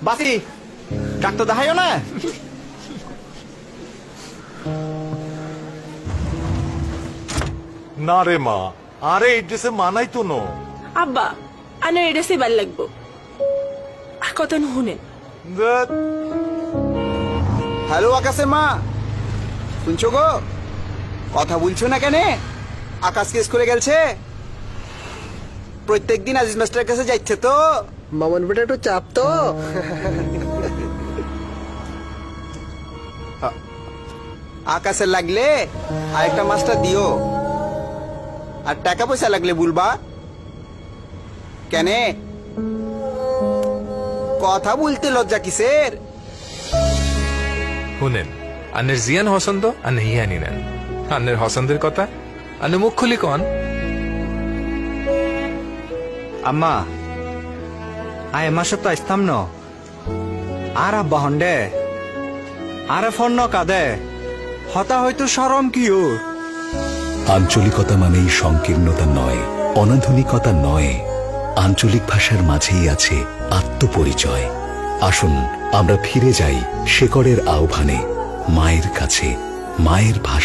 বাসি ডাক্তার দেখাইও না। না রে মা, আরে এই ড্রেসে মানাই তো নো। আব্বা আনে এডেসে ভাল লাগবো। আর কত শুনেন হ্যালো আকাশের মা, শুনছো গো? কথা বলছো না কেন? আকাশ কেস করে গেছে, প্রত্যেক দিন আজিজ মাস্টারের কাছে যাচ্ছে তো। মামন বেটা একটু চাপ তো। আকাশের লাগলে আরেকটা মাস্টার দিও, আর টাকা পয়সা লাগলে বলবা। কেন কথা বলতে লজ্জা কিসের? শুনেন, আন্নের জিয়ান হসন্দ আন্নে হিয়ানি নেন। আন্নের হসন্দের কথা আন্নে মুখ খুলি কন। আম্মা আয় মাসে তো আসতাম ন, আর আব্বা হন্ডে আর ফোন ন কাদে হতা হয়তো সরম কিও। আঞ্চলিকতা মানেই সংকীর্ণতা নয়, অনাধুনিকতা নয়, আঞ্চলিক ভাষার মাঝেই আছে আত্মপরিচয়। আসুন আমরা ফিরে যাই শেকড়ের আহ্বানে, মায়ের কাছে, মায়ের ভাষা।